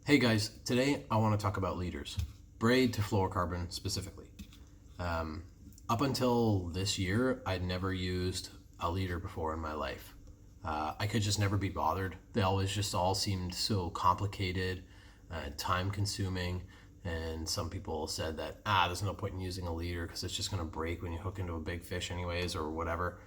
Hey guys, today I want to talk about leaders, braid to fluorocarbon specifically. Up until this year, I'd never used a leader before in my life. I could just never be bothered. They always just all seemed so complicated, time consuming, and some people said that, there's no point in using a leader because it's just going to break when you hook into a big fish anyways or whatever.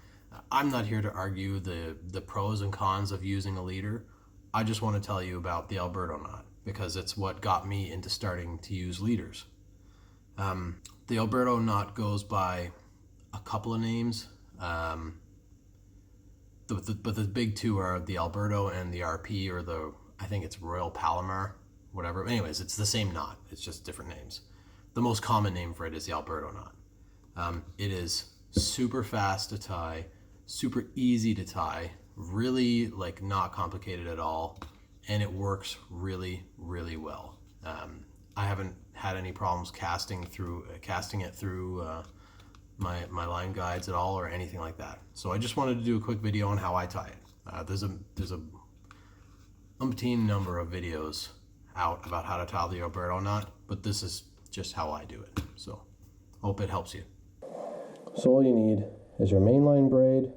I'm not here to argue the pros and cons of using a leader. I just want to tell you about the Alberto Knot because it's what got me into starting to use leaders. The Alberto Knot goes by a couple of names, but the big two are the Alberto and the RP, or I think it's Royal Palomar, whatever. Anyways, it's the same knot. It's just different names. The most common name for it is the Alberto Knot. It is super fast to tie, super easy to tie, really not complicated at all, and it works really, really well. I haven't had any problems casting it through my line guides at all or anything like that. So I just wanted to do a quick video on how I tie it. There's a umpteen number of videos out about how to tie the Alberto Knot, but this is just how I do it. So hope it helps you. So all you need is your mainline braid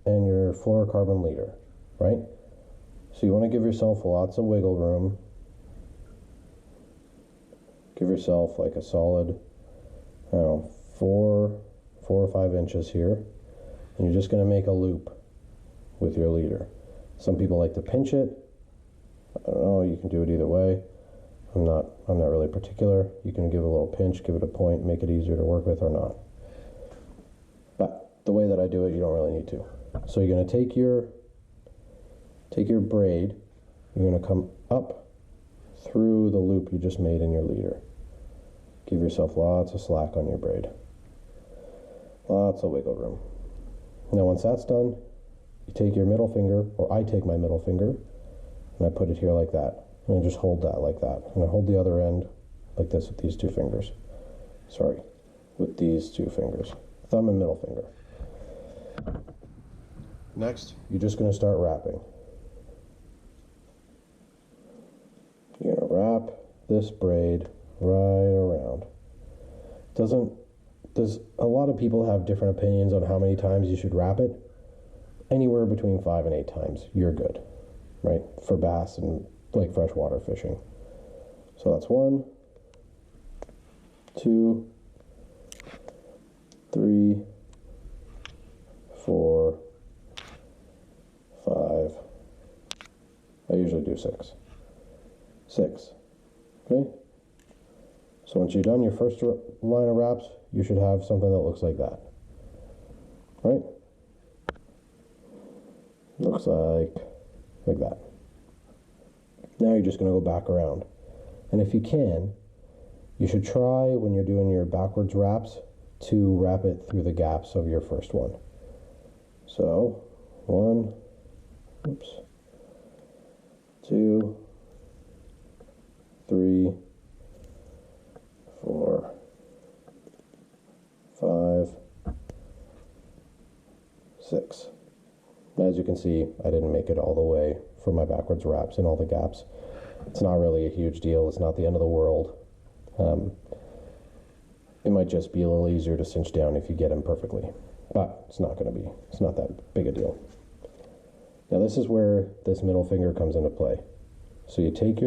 and your fluorocarbon leader, right? So you want to give yourself lots of wiggle room. Give yourself like a solid, I don't know, 4 or 5 inches here. And you're just going to make a loop with your leader. Some people like to pinch it. I don't know, you can do it either way. I'm not really particular. You can give it a little pinch, give it a point, make it easier to work with or not. But the way that I do it, you don't really need to. So you're going to take your braid, you're going to come up through the loop you just made in your leader. Give yourself lots of slack on your braid. Lots of wiggle room. Now once that's done, you take your middle finger, or I take my middle finger, and I put it here like that. And I just hold that like that. And I hold the other end like this with these two fingers. Sorry, with these two fingers. Thumb and middle finger. Next, you're just going to start wrapping. You're going to wrap this braid right around. There's a lot of people have different opinions on how many times you should wrap it. Anywhere between 5 and 8 times, you're good, right? For bass and freshwater fishing. So that's 1, 2, 3, 4, 5. I usually do 6. 6. Okay? So once you're done your first line of wraps, you should have something that looks like that. Right? Looks like that. Now you're just going to go back around. And if you can, you should try when you're doing your backwards wraps to wrap it through the gaps of your first one. So 1, 2, 3, 4, 5, 6. As you can see, I didn't make it all the way for my backwards wraps in all the gaps. It's not really a huge deal. It's not the end of the world. It might just be a little easier to cinch down if you get them perfectly, but it's not that big a deal. Now this is where this middle finger comes into play. So you take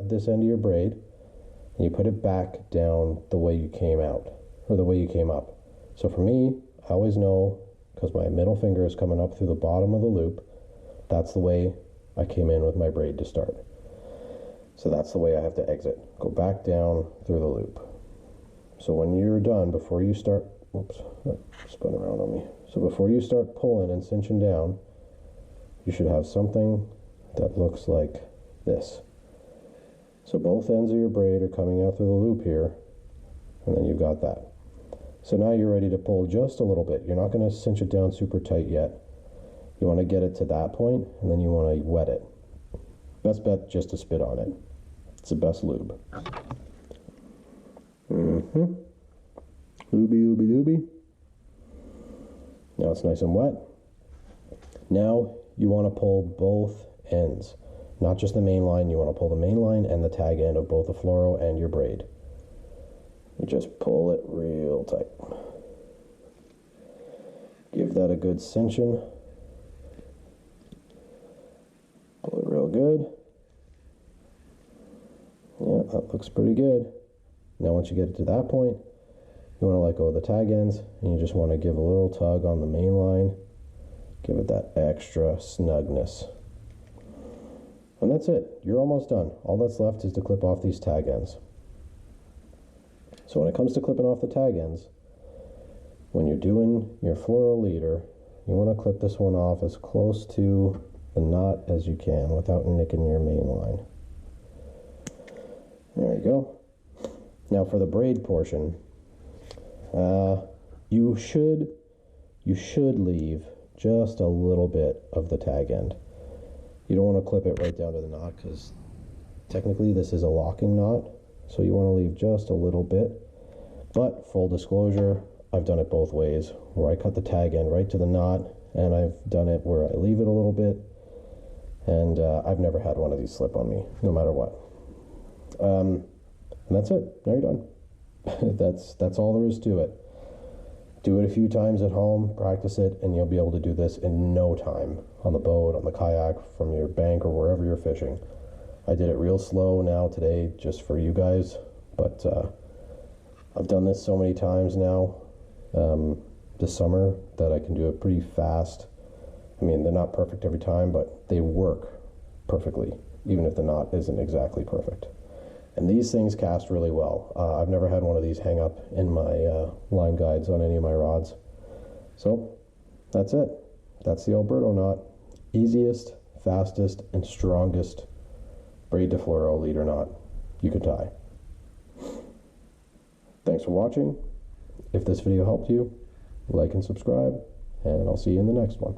this end of your braid and you put it back down the way you came out, or the way you came up. So for me, I always know, because my middle finger is coming up through the bottom of the loop, that's the way I came in with my braid to start. So that's the way I have to exit. Go back down through the loop. So when you're done, before you start, whoops, that spun around on me. So before you start pulling and cinching down, you should have something that looks like this. So both ends of your braid are coming out through the loop here, and then you've got that. So now you're ready to pull just a little bit. You're not going to cinch it down super tight yet. You want to get it to that point, and then you want to wet it. Best bet just to spit on it. It's the best lube. Looby, looby, looby. Now it's nice and wet. Now you want to pull both ends. not just the main line. You want to pull the main line and the tag end of both the fluoro and your braid. You just pull it real tight. Give that a good cinching. Pull it real good. Yeah, that looks pretty good. Now once you get it to that point, you want to let go of the tag ends, and you just want to give a little tug on the main line. Give it that extra snugness. And that's it. You're almost done. All that's left is to clip off these tag ends. So when it comes to clipping off the tag ends, when you're doing your fluoro leader, you want to clip this one off as close to the knot as you can without nicking your main line. There you go. Now for the braid portion, you should leave just a little bit of the tag end. You don't want to clip it right down to the knot because technically this is a locking knot, so you want to leave just a little bit. But full disclosure, I've done it both ways, where I cut the tag end right to the knot, and I've done it where I leave it a little bit, and I've never had one of these slip on me, no matter what. And that's it. Now you're done. That's all there is to it. Do it a few times at home, practice it, and you'll be able to do this in no time on the boat, on the kayak, from your bank, or wherever you're fishing. I did it real slow now today just for you guys, but I've done this so many times now this summer that I can do it pretty fast. I mean, they're not perfect every time, but they work perfectly, even if the knot isn't exactly perfect. And these things cast really well. I've never had one of these hang up in my line guides on any of my rods. So that's it. That's the Alberto knot. Easiest, fastest, and strongest braid to fluoro leader knot you could tie. Thanks for watching. If this video helped you, like and subscribe, and I'll see you in the next one.